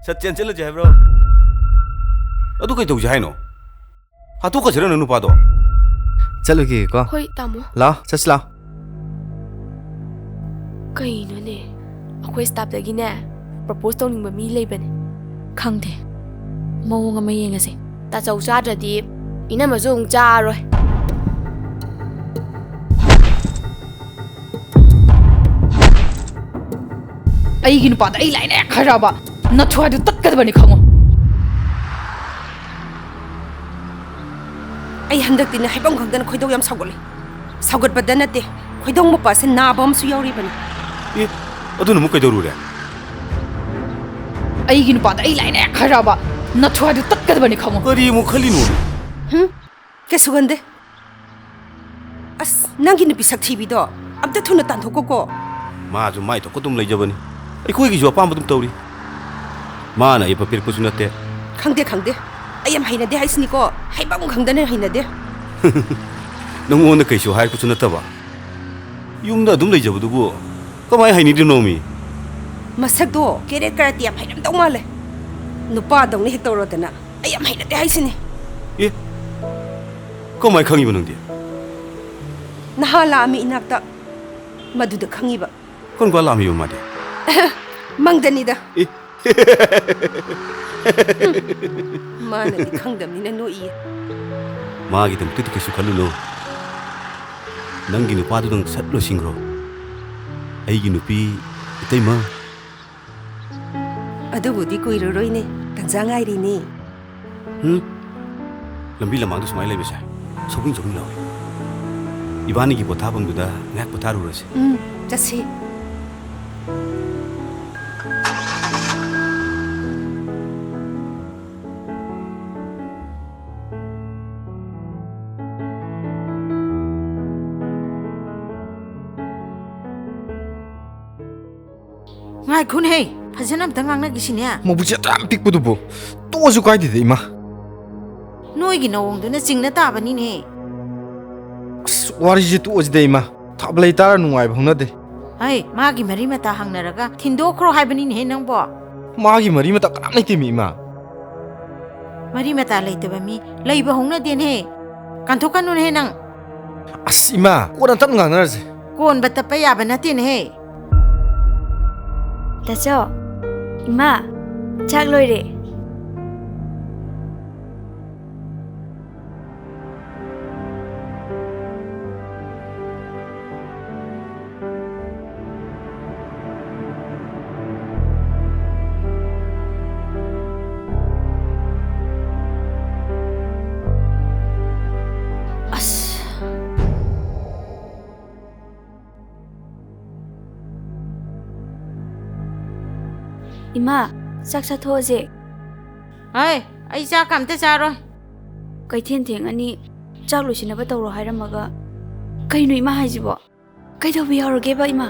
ꯁꯠ ꯆꯦꯟꯁꯤꯜꯂꯁꯦ ꯍꯥꯏꯕ꯭ꯔꯣ ꯑꯗꯨ ꯀꯩ ꯇꯧꯁꯦ ꯍꯥꯏꯅꯣ ꯍꯥꯠꯇꯣꯛꯈ꯭ꯔꯁꯤꯔ ꯅꯪ ꯅꯨꯄꯥꯗꯣ ꯆꯠꯂꯨꯒꯦꯀꯣ ꯍꯣꯏ ꯇꯥꯃꯣ ꯂꯥꯛꯑꯣ ꯆꯠꯁꯤ ꯂꯥꯛꯑꯣ ꯀꯩꯅꯣꯅꯦ ꯑꯩꯈꯣꯏ ꯁ꯭ꯇꯥꯐꯇꯒꯤꯅꯦ ꯄ꯭ꯔꯄꯣꯁ ꯇꯧꯅꯤꯡꯕ ꯃꯤ ꯂꯩꯕꯅꯦ ꯈꯪꯗꯦ ꯃꯑꯣꯡ ꯑꯃ ꯌꯦꯡꯉꯁꯦ ꯇꯥꯆꯧ ꯆꯥꯗ꯭ꯔꯗꯤ ꯏꯅꯝꯃꯁꯨ ꯑꯃꯨꯛ ꯆꯥꯔꯔꯣꯏ ꯑꯩꯒꯤ ꯅꯨꯄꯥꯗ ꯑꯩ ꯂꯥꯏꯅ ꯈꯔꯕ ꯅꯊ꯭ꯋꯥꯏꯗꯨ ꯇꯠꯀꯗꯕꯅꯤ ꯈꯪꯉꯣ ꯑꯩ ꯍꯟꯗꯛꯇꯤꯅ ꯍꯥꯏꯐꯝ ꯈꯪꯗꯅ ꯈꯣꯏꯗꯧ ꯌꯥꯝ ꯁꯥꯎꯒꯠꯂꯦ ꯁꯥꯎꯒꯠꯄꯗ ꯅꯠꯇꯦ ꯈꯣꯏꯗꯧ ꯃꯄꯥꯁꯦ ꯅꯥꯕ ꯑꯃꯁꯨ ꯌꯥꯎꯔꯤꯕꯅꯤ ꯑꯦ ꯑꯗꯨꯅ ꯑꯃꯨꯛ ꯀꯩꯗꯧꯔꯨꯔꯦ ꯑꯩꯒꯤ ꯅꯨꯄꯥꯗ ꯑꯩ ꯂꯥꯏꯅ ꯈꯔꯕ ꯅꯊ꯭ꯋꯥꯏꯗꯨ ꯇꯠꯀꯗꯕꯅꯤ ꯈꯪꯉꯣ ꯀꯔꯤ ꯑꯃꯨꯛ ꯈꯜꯂꯤꯅꯣ ꯀꯩꯁꯨ ꯈꯟꯗꯦ ꯑꯁ ꯅꯪꯒꯤ ꯅꯨꯄꯤ ꯁꯛꯊꯤꯕꯤꯗꯣ ꯑꯝꯇ ꯊꯨꯅ ꯇꯥꯟꯊꯣꯛꯀꯣꯀꯣ ꯃꯥꯁꯨ ꯃꯥꯏ ꯊꯣꯛꯄ ꯑꯗꯨꯝ ꯂꯩꯖꯕꯅꯤ ꯑꯩꯈꯣꯏꯒꯤꯁꯨ ꯑꯄꯥꯝꯕ ꯑꯗꯨꯝ ꯇꯧꯔꯤ ꯃꯥꯅ ꯑꯩꯕ ꯄꯤꯔꯛꯄꯁꯨ ꯅꯠꯇꯦ ꯈꯪꯗꯦ ꯈꯪꯗꯦ ꯑꯩ ꯌꯥꯝ ꯍꯩꯅꯗꯦ ꯍꯥꯏꯁꯤꯅꯤꯀꯣ ꯍꯩꯐꯝ ꯈꯪꯗꯅ ꯍꯩꯅꯗꯦ ꯅꯪꯉꯣꯟꯗ ꯀꯩꯁꯨ ꯍꯥꯏꯔꯛꯄꯁꯨ ꯅꯠꯇꯕ ꯌꯨꯝꯗ ꯑꯗꯨꯝ ꯂꯩꯖꯕꯗꯨꯕꯨ ꯀꯃꯥꯏꯅ ꯍꯩꯅꯤꯡꯗ꯭ꯔꯤꯅꯣ ꯃꯤ ꯃꯁꯛꯇꯣ ꯀꯦꯔꯦꯠ ꯀꯥꯔꯠꯇꯤ ꯌꯥꯝ ꯍꯩꯔꯝꯗꯧ ꯃꯥꯜꯂꯦ ꯅꯨꯄꯥꯗꯧꯅ ꯍꯦꯛ ꯇꯧꯔꯗꯅ ꯑꯩ ꯌꯥꯝ ꯍꯩꯅꯗꯦ ꯍꯥꯏꯁꯤꯅꯤ ꯑꯦ ꯀꯃꯥꯏꯅ ꯈꯪꯉꯤꯕ ꯅꯪꯗꯤ ꯅꯍꯥꯟ ꯂꯥꯛꯑꯝꯃꯤ ꯏꯅꯥꯛꯇ ꯃꯗꯨꯗ ꯈꯪꯉꯤꯕ ꯀꯔꯝ ꯀꯥꯟ ꯂꯥꯛꯑꯝꯃꯤꯕ ꯃꯥꯗꯤ ꯃꯪꯗꯅꯤꯗ ꯑꯦ ꯃꯥꯅꯗꯤ ꯈꯪꯗꯕꯅꯤꯅ ꯅꯣꯛꯏꯌꯦ ꯃꯥꯒꯤꯗꯃꯛꯇꯗꯤ ꯀꯩꯁꯨ ꯈꯜꯂꯨꯅꯨ ꯅꯪꯒꯤ ꯅꯨꯄꯥꯗꯨꯗꯪ ꯁꯠ ꯂꯣꯏꯁꯤꯟꯈ꯭ꯔꯣ ꯑꯩꯒꯤ ꯅꯨꯄꯤ ꯏꯇꯩꯃ ꯑꯗꯨꯕꯨꯗꯤ ꯀꯨꯏꯔꯔꯣꯏꯅꯦ ꯇꯟꯖꯥ ꯉꯥꯏꯔꯤꯅꯦ ꯂꯝꯕꯤ ꯂꯝꯃꯥꯡꯗ ꯁꯨꯃꯥꯏꯅ ꯂꯩꯕꯁꯦ ꯁꯧꯒꯤꯡ ꯂꯥꯎꯋꯦ ꯏꯕꯥꯅꯤꯒꯤ ꯄꯣꯊꯥꯐꯝꯗꯨꯗ ꯉꯥꯏꯍꯥꯛ ꯄꯣꯊꯥꯔꯨꯔꯁꯤ ꯆꯠꯁꯤ ꯉꯥꯏꯈꯣꯅꯦꯍꯦ ꯐꯖꯅ ꯑꯝꯇ ꯉꯥꯡꯅꯈꯤꯁꯤꯅꯦ ꯃꯕꯨꯛꯁꯦ ꯌꯥꯝ ꯄꯤꯛꯄꯗꯨꯕꯨ ꯇꯣꯛꯑꯁꯨ ꯀꯥꯏꯗꯦꯗ ꯏꯃꯥ ꯅꯣꯏꯒꯤ ꯅꯑꯣꯡꯗꯨꯅ ꯆꯤꯡꯅ ꯇꯥꯕꯅꯤꯅꯦ ꯑꯁ ꯋꯥꯔꯤꯁꯦ ꯇꯣꯛꯑꯁꯤꯗ ꯏꯃꯥ ꯊꯥꯕ ꯂꯩꯇꯥꯔ ꯅꯨꯡꯉꯥꯏꯕ ꯍꯧꯅꯗꯦ ꯍꯩ ꯃꯥꯒꯤ ꯃꯔꯤ ꯃꯇꯥ ꯍꯪꯅꯔꯒ ꯊꯤꯟꯗꯣꯛꯈ꯭ꯔꯣ ꯍꯥꯏꯕꯅꯤꯅꯦꯍꯦ ꯅꯪꯕꯣ ꯃꯥꯒꯤ ꯃꯔꯤ ꯃꯇꯥ ꯀꯅꯥꯝ ꯂꯩꯇꯦꯃꯤ ꯏꯃꯥ ꯃꯔꯤ ꯃꯇꯥ ꯂꯩꯇꯕ ꯃꯤ ꯂꯩꯕ ꯍꯧꯅꯗꯦꯅꯦꯍꯦ ꯀꯥꯟꯊꯣꯛꯀꯅꯨꯅꯦꯍꯦ ꯅꯪ ꯑꯁ ꯏꯃꯥ ꯀꯣꯟꯅ ꯇꯞꯅ ꯉꯥꯡꯅꯔꯁꯦ ꯀꯣꯟꯕ ꯇꯞꯄ ꯌꯥꯕ ꯅꯠꯇꯦꯅꯦꯍꯦ ꯇꯥꯆꯧ ꯏꯃꯥ ꯆꯥꯛ ꯂꯣꯏꯔꯦ ꯏꯃꯥ ꯆꯥꯛ ꯆꯥꯊꯣꯛꯑꯁꯦ ꯍꯩ ꯑꯩ ꯆꯥꯛ ꯑꯝꯇ ꯆꯥꯔꯣꯏ ꯀꯩꯊꯦꯜ ꯊꯦꯡꯉꯅꯤ ꯆꯥꯛ ꯂꯣꯏꯁꯤꯟꯅꯕ ꯇꯧꯔꯣ ꯍꯥꯏꯔꯝꯃꯒ ꯀꯩꯅꯣ ꯏꯃꯥ ꯍꯥꯏꯁꯤꯕꯣ ꯀꯩꯗꯧꯕ ꯌꯥꯎꯔꯒꯦꯕ ꯏꯃꯥ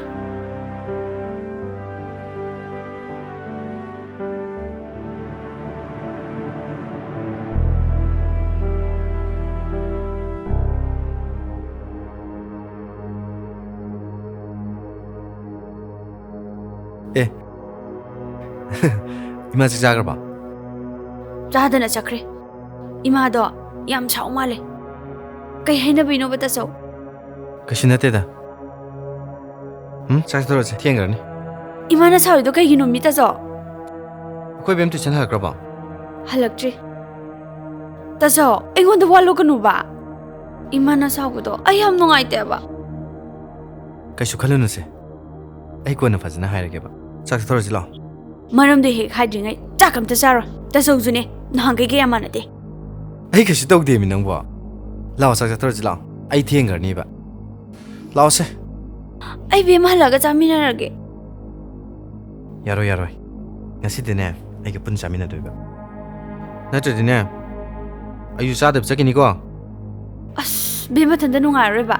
ꯑꯦ 이마 ꯆꯥꯛ ꯆꯥꯈ꯭ꯔꯕ ꯆꯥꯗꯅ ꯆꯠꯈ꯭ꯔꯦ ꯏꯃꯥꯗꯣ ꯌꯥꯝ ꯁꯥꯎ ꯃꯥꯜꯂꯦ ꯀꯩ ꯍꯥꯏꯅꯕꯩꯅꯣꯕ ꯇꯥꯆꯧ ꯀꯩꯁꯨ ꯅꯠꯇꯦꯗ ꯆꯥꯛ ꯆꯥꯊꯣꯛꯑꯁꯤ ꯊꯦꯡꯈ꯭ꯔꯅꯤ 이만한 사위도 그게 놈이다죠? ꯑꯩꯈꯣꯏ ꯕꯦꯝ ꯇꯨꯏꯁꯟ ꯍꯜꯂꯛꯈ꯭ꯔꯕꯣ 할락지. 따서 이건데 wallo가 누봐. 이만한 사고도 아예 안 농아이대봐. ꯀꯩꯁꯨ ꯈꯜꯂꯨꯅꯨꯁꯦ ꯑꯩ ꯀꯣꯟꯅ ꯐꯖꯅ ꯍꯥꯏꯔꯒꯦꯕ ꯆꯥꯛ ꯆꯥꯊꯣꯛꯑꯁꯤ ꯂꯥꯛꯑꯣ 마름도 해 하딩이 짝감도 자라. 따서 우주네 너한 게 야만하대. ꯑꯩ ꯀꯩꯁꯨ ꯇꯧꯗꯦꯃꯤ ꯅꯪꯕꯣ ꯂꯥꯛꯑꯣ ꯆꯥꯛ ꯆꯥꯊꯣꯛꯑꯁꯤ ꯂꯥꯛꯑꯣ ꯑꯩ ꯊꯦꯡꯈ꯭ꯔꯅꯤꯕ ꯂꯥꯛꯑꯣꯁꯦ 아이 뱀 할라가 자미나라게. 야로이 야로이 ngasiꯗꯤꯅꯦ ꯑꯩꯒ ꯄꯨꯟꯅ ꯆꯥꯃꯤꯟꯅꯗꯣꯏꯕ ꯅꯠꯇ꯭ꯔꯗꯤꯅꯦ ꯑꯩꯁꯨ ꯆꯥꯗꯕ ꯆꯠꯈꯤꯅꯤꯀꯣ 아스 뱀 같은데 농아르바.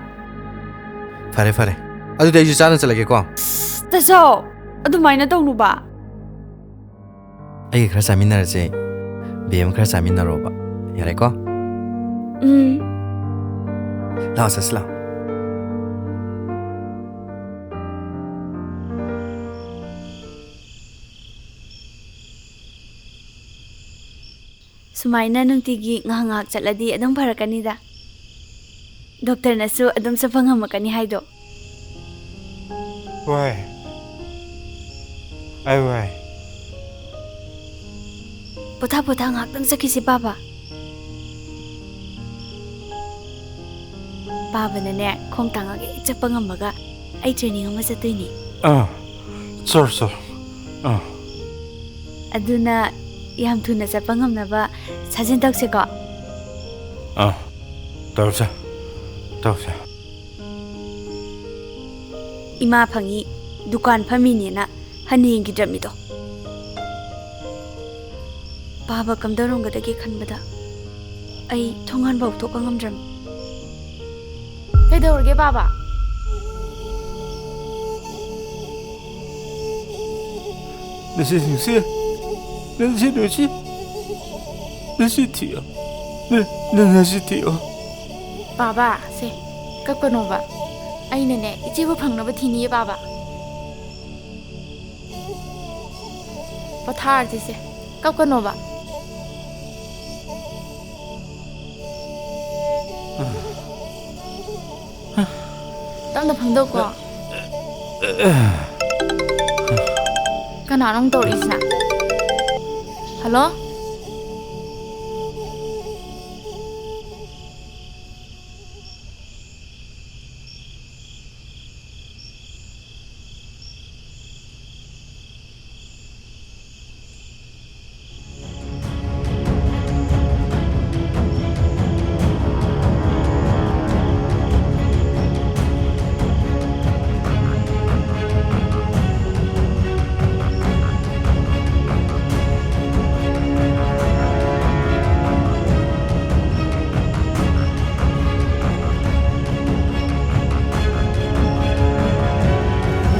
ꯐꯔꯦ ꯐꯔꯦ ꯑꯗꯨꯗꯤ ꯑꯩꯁꯨ ꯆꯥꯅ ꯆꯠꯂꯒꯦꯀꯣ 따서 ꯑꯗꯨꯃꯥꯏꯅ ꯇꯧꯅꯨꯕ ꯑꯩꯒ ꯈꯔ ꯆꯥꯃꯤꯟꯅꯔꯁꯦ ꯕꯦꯝ ꯈꯔ ꯆꯥꯃꯤꯟꯅꯔꯣꯕ ꯌꯥꯔꯦꯀꯣ ꯂꯥꯛꯑꯣ ꯆꯠꯁꯤ ꯂꯥꯛꯑꯣ Sumaina nungtigi ngahangak chatladi adum pharakanida. Doctor nasu adum sa phangamakani haido. Wai. Ai wai. Potha ngaktang sakisi baba. Baba nane khong tangage chappa ngamaga ai training ama chatoini. Sir. Aduna yam thuna chappa ngamnaba sajin takshe ko. Tawsa. Ima phangi dukan phamini na haningi dramido. Baba kamdarong gadagi khanbada ai thongan bau to kangamdram. ꯀꯩꯗꯧꯔꯒꯦ ꯕꯥꯕꯥ ꯕꯥꯕꯥ ꯁꯦ ꯀꯞꯀꯅꯣꯕ ꯑꯩꯅꯅꯦ ꯏꯆꯦꯕꯨ ꯐꯪꯅꯕ ꯊꯤꯅꯤꯌꯦ ꯕꯥꯕꯥ ꯄꯣꯊꯥꯔꯁꯤ ꯁꯦ ꯀꯞꯀꯅꯣꯕ ꯇꯞꯅ ꯐꯪꯗꯧꯀꯣ ꯀꯅꯥꯅꯣ ꯇꯧꯔꯛꯏꯁꯤꯅ hello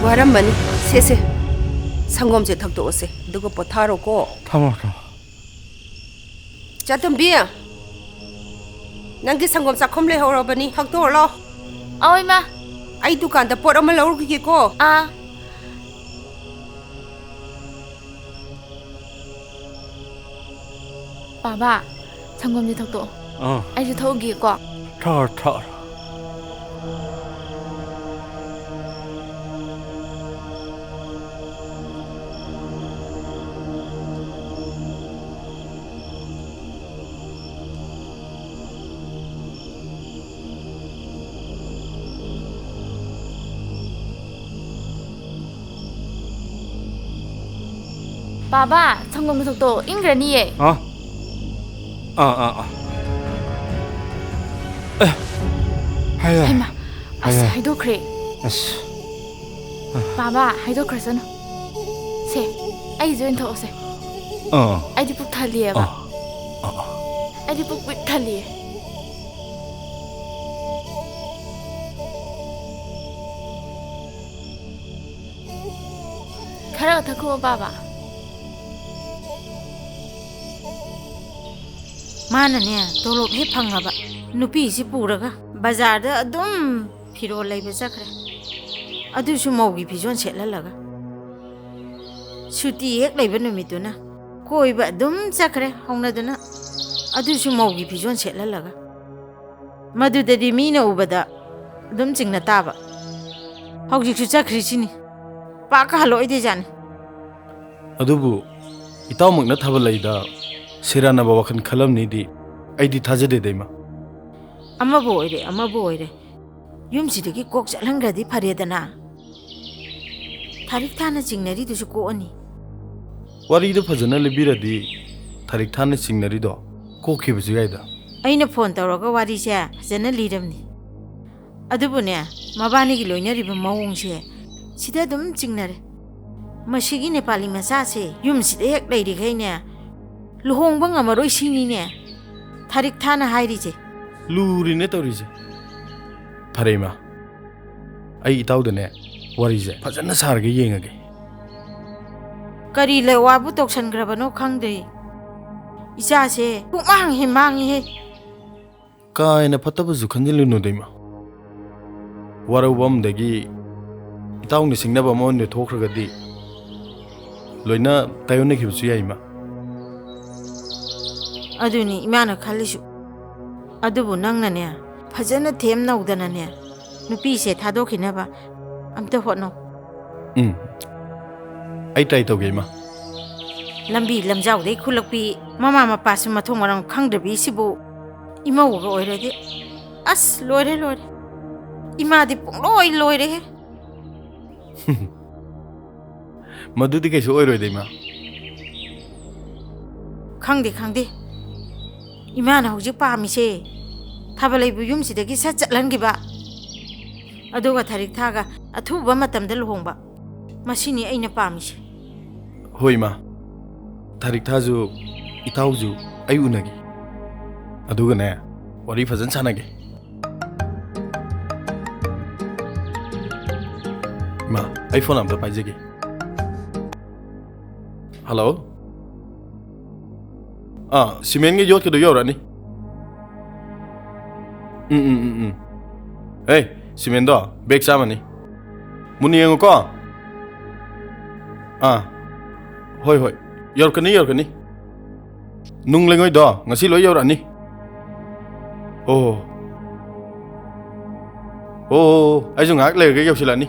와람마니 세세 상검제 탁도 오세 누구 포타로고 타모. 짜tum비야 낭기 상검 싹컴레 허러버니 탁도 올라 ꯑꯧ ꯏꯃꯥ 아이 두칸다 뽀 ꯑꯃ ꯂꯧꯔꯨꯈꯤꯒꯦꯀꯣ ꯑꯥ ꯕꯥꯕꯥ ꯁꯪꯒꯣꯝꯁꯦ ꯊꯛꯇꯣꯛꯑꯣ ꯑꯩꯁꯨ ꯊꯛꯎꯒꯦꯀꯣ ꯊꯛꯑꯣ ꯕꯥꯕꯥ ꯁꯪꯒꯣꯝ ꯊꯛꯇꯣꯛꯑꯣ ꯏꯪꯈ꯭ꯔꯅꯤꯌꯦ ꯍꯩꯃꯥ ꯑꯁ ꯍꯥꯏꯗꯣꯛꯈ꯭ꯔꯦ ꯕꯥꯕꯥ ꯍꯥꯏꯗꯣꯛꯈ꯭ꯔꯁꯅꯨ ꯁꯦ ꯑꯩꯁꯨ ꯑꯣꯏꯅ ꯊꯛꯑꯣꯁꯦ ꯑꯩꯗꯤ ꯄꯨꯛ ꯊꯜꯂꯤꯑꯦꯕ ꯑꯩꯗꯤ ꯄꯨꯛ ꯄꯤꯛ ꯊꯜꯂꯤꯑꯦ ꯈꯔ ꯊꯛꯈꯣ ꯕꯥꯕꯥ मानने तोलोब हे फंगबा नुपी सि पुरगा बाजार दा अदुम फिरो लैबे चखरे अदुसु मौगी फिजोन सेललगा सुटी एक लैबे नुमितुना कोइबा अदुम चखरे हौनदुना अदुसु मौगी फिजोन सेललगा मदुददि मीना उबदा अदुम चिंगना ताबा हौजिकसु चखरिसिनी पाका हलोइदे जाने अदुबु इतावमकना थबा लैदा सिरानबा वखन खलमनिदि आइदि थाजदे दैमा अमबो ओइरे युमसिदगी कोक चलंग्रदि फरेदना थारिक थाना चिंगनरी दुसु कोअनी वारीदो फजना लिबिरदि थारिक थाना चिंगनरिदो कोखिबसु गाइदा अइना फोन तौरगा वारीसे फजना लिरमनी अदुबुने मबानीगी लोइनरिबा मवोंगसे सिदा दुम चिंगनरे मसिगी नेपाली मचासे युमसिदा हेक लैरिखैने लुहोंगबा ngamaroy singine थारिक थाना हाइरिजे लुरिने तौरिजे फरेमा आई इताउदने वारीजे फजना सारगे येंगगे करी लेवाबु तोक्सनग्रबनो खंगदे इचासे पुमांग हे मांग हे कायना फतबजु खंजिलुनु दैमा वारौबमदगी इताउनि सिंगनबा मोनने थोखरगदि लोइना तायोने खिबसु याइमा ꯑꯗꯨꯅꯤ ꯏꯃꯥꯅ ꯈꯜꯂꯤꯁꯨ ꯑꯗꯨꯕꯨ ꯅꯪꯅꯅꯦ ꯐꯖꯅ ꯊꯦꯝ ꯅꯧꯗꯅꯅꯦ ꯅꯨꯄꯤꯁꯦ ꯊꯥꯗꯣꯛꯈꯤꯅꯕ ꯑꯝꯇ ꯍꯣꯠꯅꯧ ꯑꯩ ꯇ꯭ꯔꯥꯏ ꯇꯧꯒꯦ ꯏꯃꯥ ꯂꯝꯕꯤ ꯂꯝꯖꯥꯎꯗꯩ ꯈꯨꯜꯂꯛꯄꯤ ꯃꯃꯥ ꯃꯄꯥꯁꯨ ꯃꯊꯣꯡ ꯃꯔꯝ ꯈꯪꯗ꯭ꯔꯕꯤ ꯁꯤꯕꯨ ꯏꯃꯧꯒ ꯑꯣꯏꯔꯗꯤ ꯑꯁ ꯂꯣꯏꯔꯦ ꯂꯣꯏꯔꯦ 이마디 뽕로이 로이래. ꯃꯗꯨꯗꯤ ꯀꯩꯁꯨ ꯑꯣꯏꯔꯣꯏꯗ ꯏꯃꯥ ꯈꯪꯗꯦ 이마나 ꯍꯧꯖꯤꯛ ꯄꯥꯝꯃꯤꯁꯦ ꯊꯥꯕ ꯂꯩꯕ ꯌꯨꯝꯁꯤꯗꯒꯤ ꯁꯠ ꯆꯠꯍꯟꯈꯤꯕ ꯑꯗꯨꯒ ꯊꯥꯔꯤꯛ ꯊꯥꯒ ꯑꯊꯨꯕ ꯃꯇꯝꯗ ꯂꯨꯍꯣꯡꯕ ꯃꯁꯤꯅꯤ ꯑꯩꯅ ꯄꯥꯝꯃꯤꯁꯦ ꯍꯣꯏ ꯏꯃꯥ ꯊꯥꯔꯤꯛ ꯊꯥꯁꯨ ꯏꯇꯥꯎꯁꯨ ꯑꯩ ꯎꯅꯒꯦ ꯑꯗꯨꯒꯅꯦ ꯋꯥꯔꯤ ꯐꯖꯅ ꯁꯥꯟꯅꯒꯦ ꯏꯃꯥ ꯑꯩ ꯐꯣꯟ ꯑꯝꯇ ꯄꯥꯏꯖꯒꯦ ꯍꯜꯂꯣ ꯁꯤꯃꯦꯟꯒꯤ ꯌꯣꯠꯀꯗꯣ ꯌꯧꯔꯛꯑꯅꯤ ꯍꯦ ꯁꯤꯃꯦꯟꯗꯣ ꯕꯦꯛ ꯆꯥꯝꯃꯅꯤ ꯃꯨꯟꯅ ꯌꯦꯡꯉꯨꯀꯣ ꯍꯣꯏ ꯌꯧꯔꯛꯀꯅꯤ ꯅꯨꯡ ꯂꯩꯉꯣꯏꯗꯣ ꯉꯁꯤ ꯂꯣꯏ ꯌꯧꯔꯛꯑꯅꯤ ꯑꯩꯁꯨ ꯉꯥꯏꯍꯥꯛ ꯂꯩꯔꯒ ꯌꯧꯁꯤꯜꯂꯛꯑꯅꯤ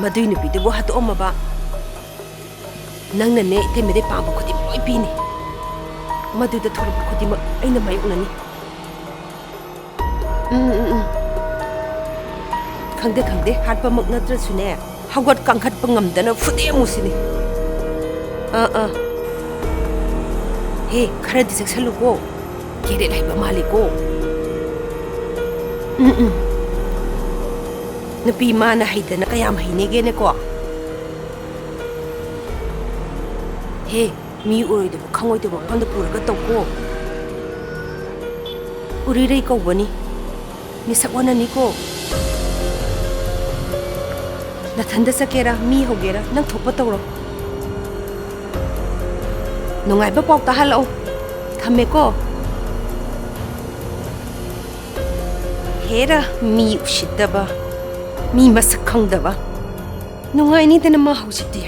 ꯃꯗꯨꯏ ꯅꯨꯄꯤꯗꯨꯕꯨ ꯍꯥꯠꯇꯣꯛꯑꯝꯃꯕ ꯅꯪꯅꯅꯦ ꯏꯇꯩꯃꯗꯩ ꯄꯥꯝꯕ ꯈꯨꯗꯤꯡꯃꯛ ꯂꯣꯏ ꯄꯤꯅꯤ ꯃꯗꯨꯗ ꯊꯣꯔꯛꯄ ꯈꯨꯗꯤꯡꯃꯛ ꯑꯩꯅ ꯃꯥꯌꯣꯛꯅꯅꯤ ꯈꯪꯗꯦ ꯍꯥꯠꯄꯃꯛ ꯅꯠꯇ꯭ꯔꯁꯨꯅꯦ ꯍꯧꯒꯠ ꯀꯥꯡꯈꯠꯄ ꯉꯝꯗꯅ ꯐꯨꯗꯦꯛꯃꯨꯁꯤꯅꯤ ꯍꯦ ꯈꯔꯗꯤ ꯆꯦꯛꯁꯜꯂꯨꯀꯣ ꯀꯦꯔꯦꯠ ꯍꯩꯕ ꯃꯥꯜꯂꯤꯀꯣ ꯅꯨꯄꯤ ꯃꯥꯅ ꯍꯩꯗꯅ ꯀꯌꯥꯝ ꯍꯩꯅꯦꯒꯦꯅꯦꯀꯣ ꯍꯦ ꯃꯤ ꯎꯔꯣꯏꯗꯕ ꯈꯪꯉꯣꯏꯗꯕ ꯃꯐꯝꯗ ꯄꯨꯔꯒ ꯇꯧꯀꯣ ꯎꯔꯤꯔꯩ ꯀꯧꯕꯅꯤ ꯃꯤꯁꯛ ꯋꯥꯅꯅꯤꯀꯣ ꯅꯊꯟꯗ ꯆꯠꯀꯦꯔꯥ ꯃꯤ ꯍꯧꯒꯦꯔꯥ ꯅꯪ ꯊꯣꯛꯄ ꯇꯧꯔꯣ ꯅꯨꯡꯉꯥꯏꯕ ꯄꯥꯎ ꯇꯥꯍꯜꯂꯛꯑꯣ ꯊꯝꯃꯦꯀꯣ ꯍꯦꯔꯥ ꯃꯤ ꯎꯁꯤꯠꯇꯕ ꯃꯤ ꯃꯁꯛ ꯈꯪꯗꯕ ꯅꯨꯡꯉꯥꯏꯅꯤꯗꯅ ꯃꯥ ꯍꯧꯖꯤꯛꯇꯤ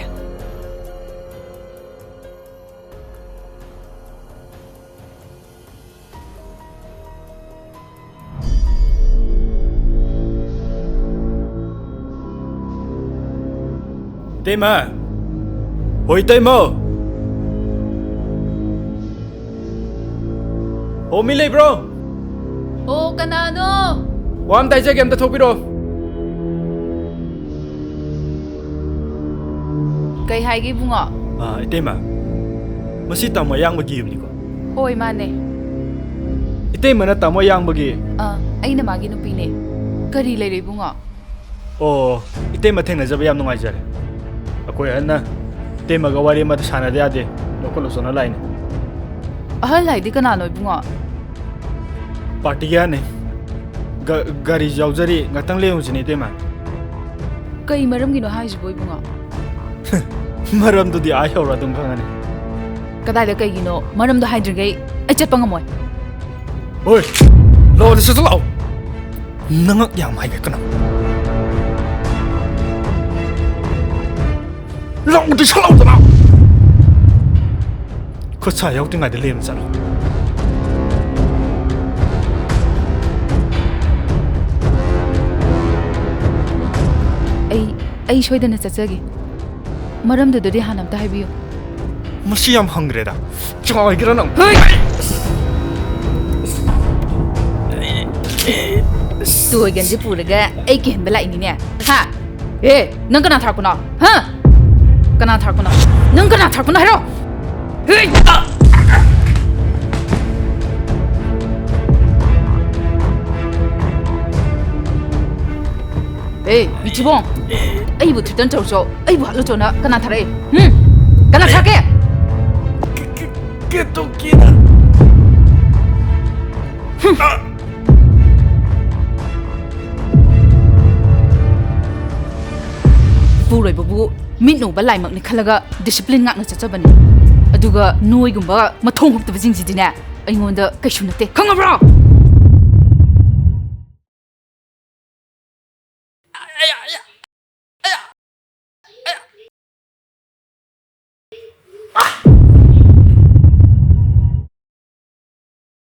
이때마 이때마 밀레 브로 Oh, kanano? 와암 다이제게 암다 톡비로 Kay haigi bunga. 이때마 마시 타모 양바기 입니까 Hoy, mane. 이때마나 타모 양바기 Ay na magi no pine. Kari lay bunga. 이때마 탱나자바 얌 누가이자레 akoy ana temaga wari mat sana de ade lokolo sona line Ahal lai di kanano bunga. party ya ne gari jaujari ngatang leung sini tema Kay maram gino haiji boy bunga. maram du di ai hora dum khangane Kadai da kay gino maram da haidrin gay ay chat pangamoy. oi lo de su lao nangak yang mai ga kana老子上老子了！可才要定爱的脸子了。Ay soy da na chatsagi. ꯃꯔꯝꯗꯨꯗꯗꯤ ꯍꯥꯟꯅ ꯑꯝꯇ ꯍꯥꯏꯕꯤꯌꯨ ꯃꯁꯤ ꯌꯥꯝ ꯍꯪꯒ꯭ꯔꯦꯗ ꯆꯥꯏꯒꯦꯔ ꯅꯪ ꯇꯣꯏꯒꯟꯁꯦ ꯄꯨꯔꯒ ꯑꯩ ꯀꯤꯍꯟꯕ ꯂꯥꯛꯏꯅꯤꯅꯦ ꯍꯥ ꯅꯪ ꯀꯅꯥ ꯊꯥꯔꯛꯄꯅꯣ ꯍꯥ ꯀꯅꯥ ꯊꯥꯔꯛꯄꯅꯣ ꯅꯪ ꯀꯅꯥ ꯊꯥꯔꯛꯄꯅꯣ ꯍꯥꯏꯔꯣ 이치봉 아이부 들던 저저 아이부 할로 저나 까나 타래 까나 타게 그 토끼다 부로이부부 민노바 라이막니 칼라가 디시플린 ngakna chachaबनी अदुगा नोइगुम्बा मथोंग हप्तबजिंग जिदिने अइंगोंदा कैसु नते खंगब्रा